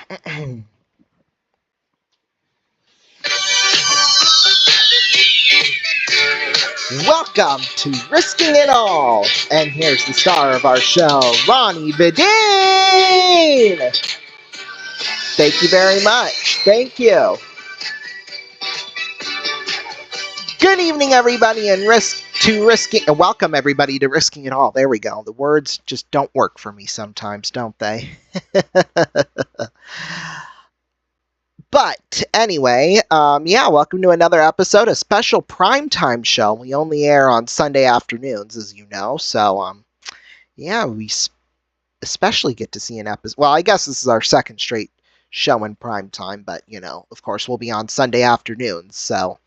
Welcome to Risking It All, and here's the star of our show, Ronnie Bedeen. Thank you very much. Thank you. Good evening, everybody, and welcome everybody to Risking It All. There we go. The words just don't work for me sometimes, don't they? But anyway, welcome to another episode, a special primetime show. We only air on Sunday afternoons, as you know. So, we especially get to see an episode. Well, I guess this is our second straight show in primetime, but, of course, we'll be on Sunday afternoons. So,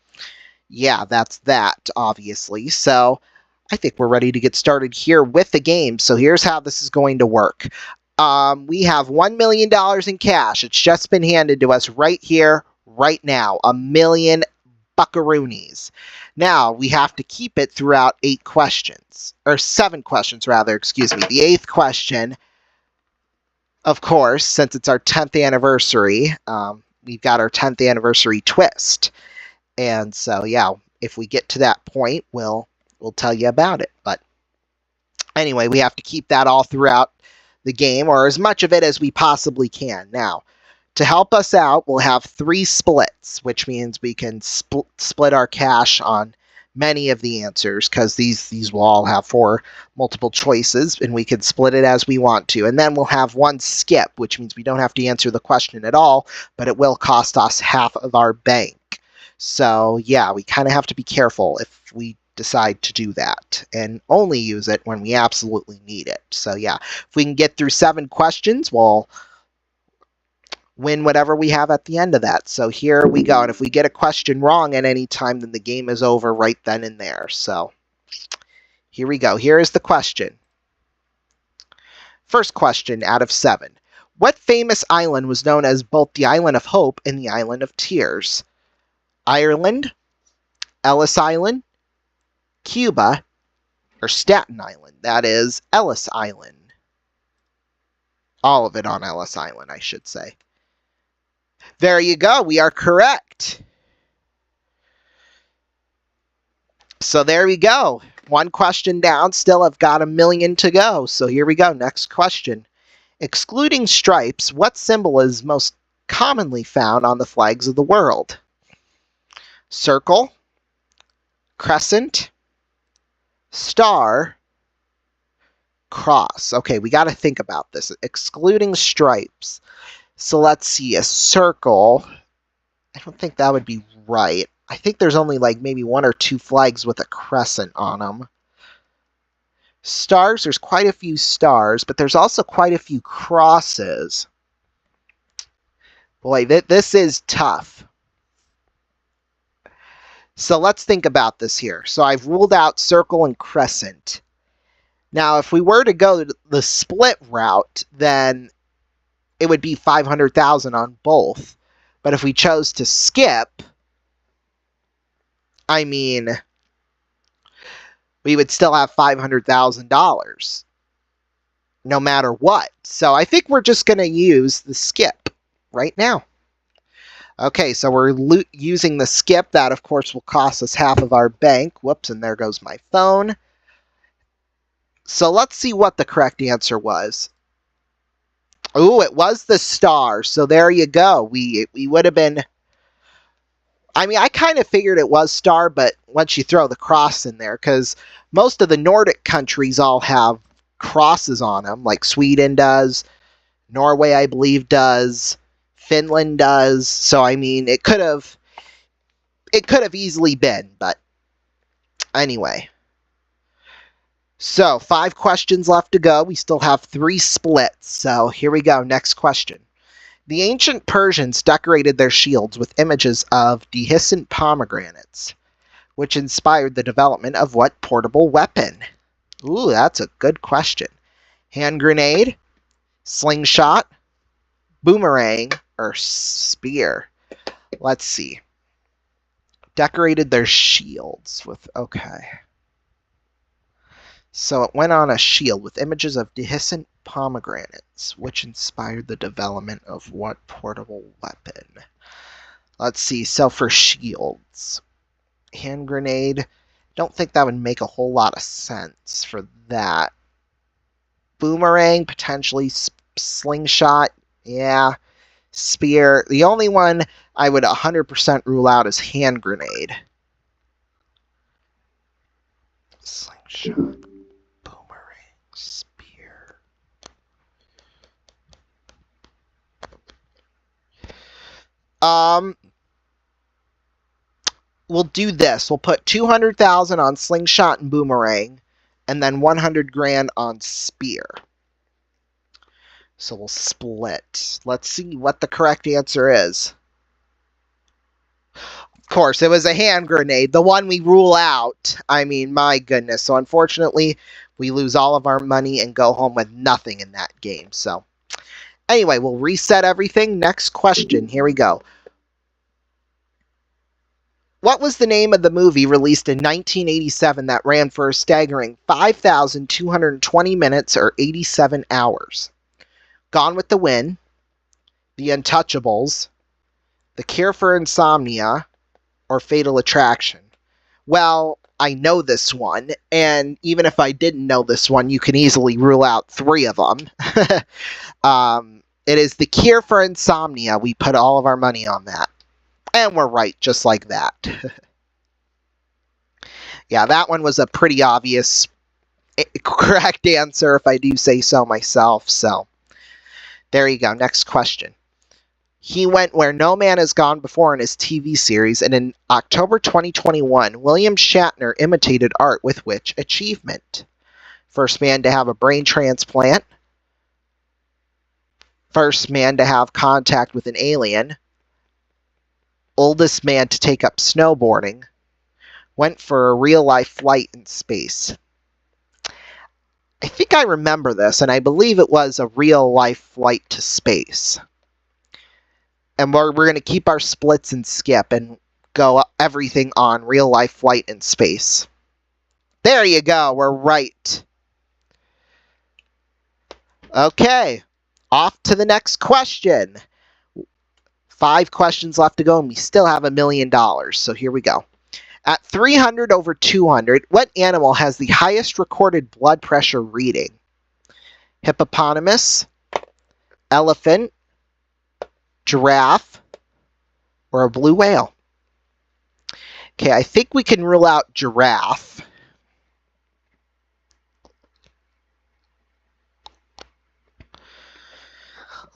yeah, that's that, obviously. So, I think we're ready to get started here with the game. So, here's how this is going to work. We have $1 million in cash. It's just been handed to us right here, right now. $1 million buckaroonies. Now, we have to keep it throughout 8 questions. Or 7 questions, rather, excuse me. The 8th question, of course, since it's our 10th anniversary, we've got our 10th anniversary twist. And so, yeah, if we get to that point, we'll tell you about it. But anyway, we have to keep that all throughout the game, or as much of it as we possibly can. Now, to help us out, we'll have 3 splits, which means we can split our cash on many of the answers, because these will all have 4 multiple choices, and we can split it as we want to. And then we'll have 1 skip, which means we don't have to answer the question at all, but it will cost us half of our bank. So, yeah, we kind of have to be careful if we decide to do that, and only use it when we absolutely need it. So yeah, if we can get through 7 questions, we'll win whatever we have at the end of that. So here we go. And if we get a question wrong at any time, then the game is over right then and there. So here we go. Here is the question. First question out of 7. What famous island was known as both the Island of Hope and the Island of Tears? Ireland, Ellis Island, Cuba, or Staten Island? That is Ellis Island. All of it on Ellis Island, I should say. There you go. We are correct. So there we go. 1 question down. Still have got $1 million to go. So here we go. Next question. Excluding stripes, what symbol is most commonly found on the flags of the world? Circle, crescent, star, cross. Okay, we got to think about this. Excluding stripes. So let's see, a circle. I don't think that would be right. I think there's only like maybe 1 or 2 flags with a crescent on them. Stars, there's quite a few stars, but there's also quite a few crosses. Boy, this is tough. So let's think about this here. So I've ruled out circle and crescent. Now, if we were to go the split route, then it would be 500,000 on both. But if we chose to skip, I mean, we would still have $500,000 no matter what. So I think we're just going to use the skip right now. Okay, so we're using the skip. That, of course, will cost us half of our bank. Whoops, and there goes my phone. So let's see what the correct answer was. Oh, it was the star. So there you go. We would have been... I mean, I kind of figured it was star, but once you throw the cross in there, because most of the Nordic countries all have crosses on them, like Sweden does, Norway, I believe, does, Finland does. So, I mean, it could have easily been, but anyway. So, 5 questions left to go. We still have 3 splits. So, here we go. Next question. The ancient Persians decorated their shields with images of dehiscent pomegranates, which inspired the development of what portable weapon? Ooh, that's a good question. Hand grenade, slingshot, boomerang, or spear? Let's see. Decorated their shields with... Okay. So it went on a shield with images of dehiscent pomegranates, which inspired the development of what portable weapon? Let's see. So for shields, hand grenade. Don't think that would make a whole lot of sense for that. Boomerang, potentially. Slingshot, yeah. Spear. The only one I would 100% rule out is hand grenade. Slingshot, boomerang, spear. We'll do this. We'll put 200,000 on slingshot and boomerang, and then 100 grand on spear. So we'll split. Let's see what the correct answer is. Of course, it was a hand grenade, the one we rule out. I mean, my goodness. So unfortunately, we lose all of our money and go home with nothing in that game. So anyway, we'll reset everything. Next question. Here we go. What was the name of the movie released in 1987 that ran for a staggering 5,220 minutes or 87 hours? Gone with the Wind, The Untouchables, The Cure for Insomnia, or Fatal Attraction? Well, I know this one, and even if I didn't know this one, you can easily rule out 3 of them. It is The Cure for Insomnia. We put all of our money on that. And we're right, just like that. Yeah, that one was a pretty obvious correct answer, if I do say so myself. So, there you go. Next question. He went where no man has gone before in his TV series, and in October 2021, William Shatner imitated art with which achievement? First man to have a brain transplant. First man to have contact with an alien. Oldest man to take up snowboarding. Went for a real-life flight in space. I think I remember this, and I believe it was a real-life flight to space. And we're going to keep our splits and skip and go everything on real-life flight in space. There you go. We're right. Okay. Off to the next question. 5 questions left to go, and we still have $1 million. So here we go. At 300 over 200, what animal has the highest recorded blood pressure reading? Hippopotamus, elephant, giraffe, or a blue whale? Okay, I think we can rule out giraffe.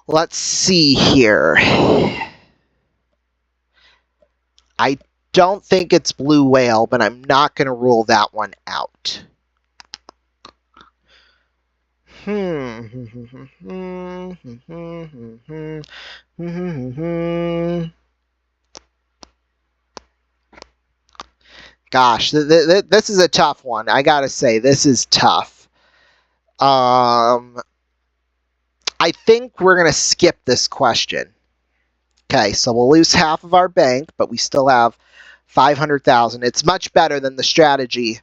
Let's see here. I don't think it's blue whale, but I'm not going to rule that one out. Gosh, this is a tough one. I gotta say, this is tough. I think we're going to skip this question. Okay, so we'll lose half of our bank, but we still have 500,000. It's much better than the strategy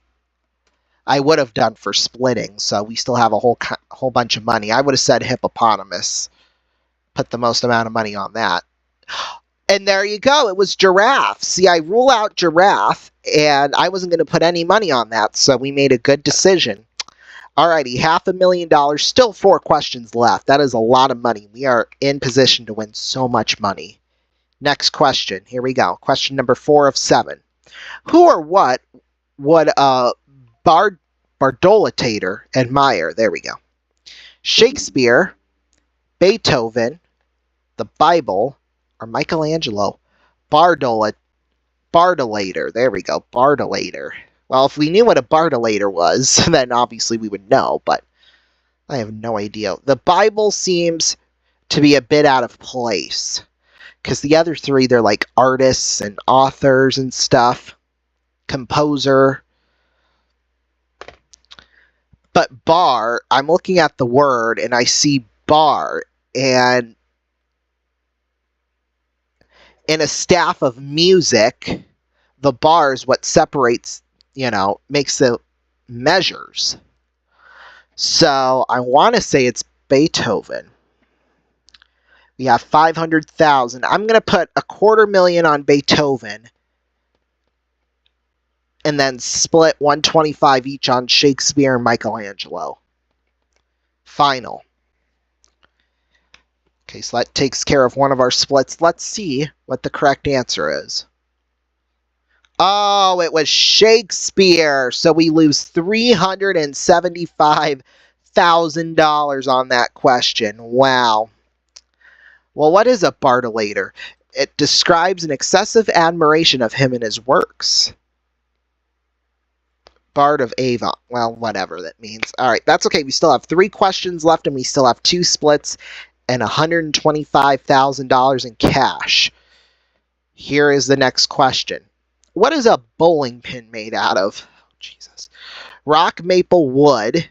I would have done for splitting, so we still have a whole bunch of money. I would have said hippopotamus. Put the most amount of money on that. And there you go. It was giraffe. See, I rule out giraffe, and I wasn't going to put any money on that, so we made a good decision. Alrighty, $500,000. Still 4 questions left. That is a lot of money. We are in position to win so much money. Next question. Here we go. Question number 4 of 7. Who or what would a bardolitator admire? There we go. Shakespeare, Beethoven, the Bible, or Michelangelo? Bardolator. There we go. Bardolator. Well, if we knew what a bardolator was, then obviously we would know, but I have no idea. The Bible seems to be a bit out of place, because the other 3, they're like artists and authors and stuff. Composer. But bar, I'm looking at the word, and I see bar, and in a staff of music, the bar is what separates, makes the measures. So I want to say it's Beethoven. We have 500,000. I'm going to put $250,000 on Beethoven and then split 125 each on Shakespeare and Michelangelo. Final. Okay, so that takes care of one of our splits. Let's see what the correct answer is. Oh, it was Shakespeare. So we lose $375,000 on that question. Wow. Well, what is a Bartolator? It describes an excessive admiration of him and his works. Bard of Avon. Well, whatever that means. All right, that's okay. We still have 3 questions left, and we still have 2 splits and $125,000 in cash. Here is the next question. What is a bowling pin made out of? Oh, Jesus. Rock, maple, wood,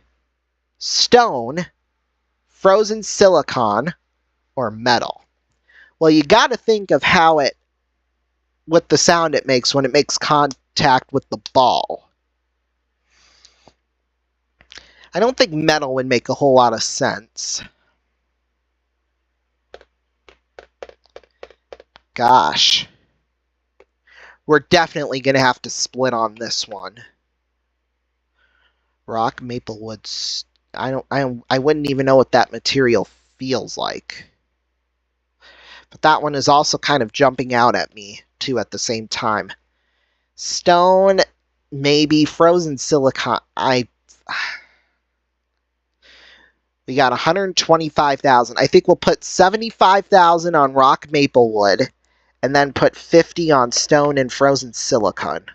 stone, frozen silicon, or metal? Well, you got to think of how it, what the sound it makes when it makes contact with the ball. I don't think metal would make a whole lot of sense. Gosh. We're definitely going to have to split on this one. Rock, maple, wood. I wouldn't even know what that material feels like. But that one is also kind of jumping out at me, too, at the same time. Stone, maybe. Frozen silicon. We got 125,000. I think we'll put 75,000 on rock maple wood, and then put 50 on stone and frozen silicon.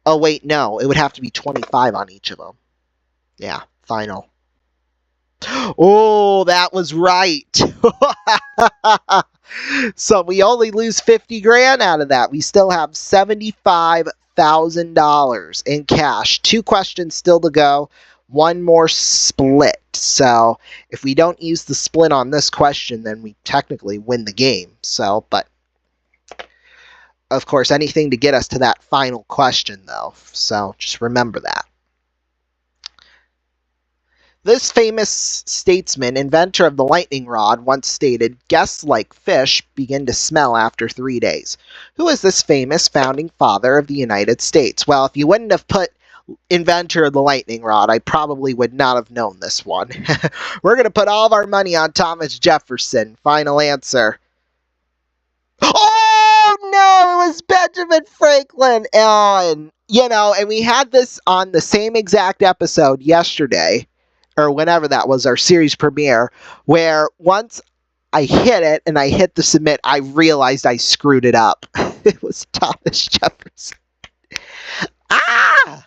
Oh wait, no, it would have to be 25 on each of them. Yeah, final. Oh, that was right. So we only lose 50 grand out of that. We still have $75,000 in cash. 2 questions still to go. 1 more split. So if we don't use the split on this question, then we technically win the game. So, but of course, anything to get us to that final question, though. So just remember that. This famous statesman, inventor of the lightning rod, once stated, "Guests like fish begin to smell after 3 days." Who is this famous founding father of the United States? Well, if you wouldn't have put inventor of the lightning rod, I probably would not have known this one. We're going to put all of our money on Thomas Jefferson. Final answer. Oh, no, it was Benjamin Franklin. And, and we had this on the same exact episode yesterday, or whenever that was, our series premiere, where once I hit it and I hit the submit, I realized I screwed it up. It was Thomas Jefferson. Ah!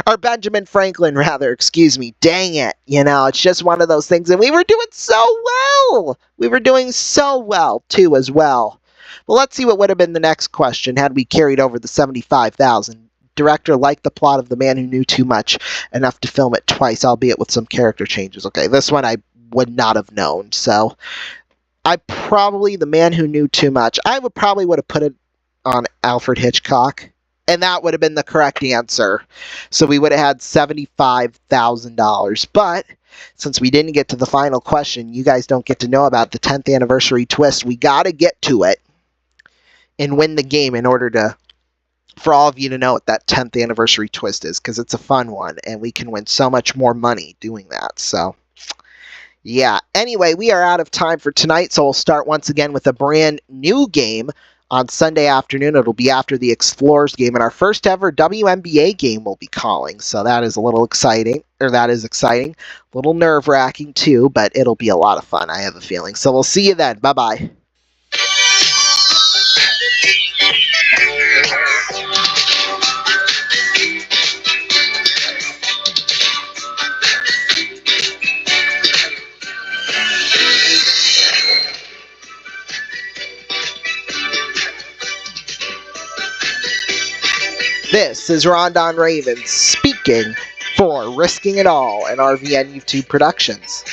Or Benjamin Franklin, rather, excuse me. Dang it. It's just one of those things. And we were doing so well. We were doing so well, too, as well. Well, let's see what would have been the next question had we carried over the 75,000. Director liked the plot of The Man Who Knew Too Much enough to film it twice, albeit with some character changes. Okay, this one I would not have known. So, The Man Who Knew Too Much. I would have put it on Alfred Hitchcock. And that would have been the correct answer. So we would have had $75,000. But since we didn't get to the final question, you guys don't get to know about the 10th anniversary twist. We got to get to it and win the game in order for all of you to know what that 10th anniversary twist is, because it's a fun one, and we can win so much more money doing that. So, yeah. Anyway, we are out of time for tonight, so we'll start once again with a brand new game on Sunday afternoon. It'll be after the Explorers game, and our first ever WNBA game will be calling. So that is exciting. A little nerve-wracking too, but it'll be a lot of fun, I have a feeling. So we'll see you then. Bye-bye. This is Rondon Ravens speaking for Risking It All and RVN YouTube Productions.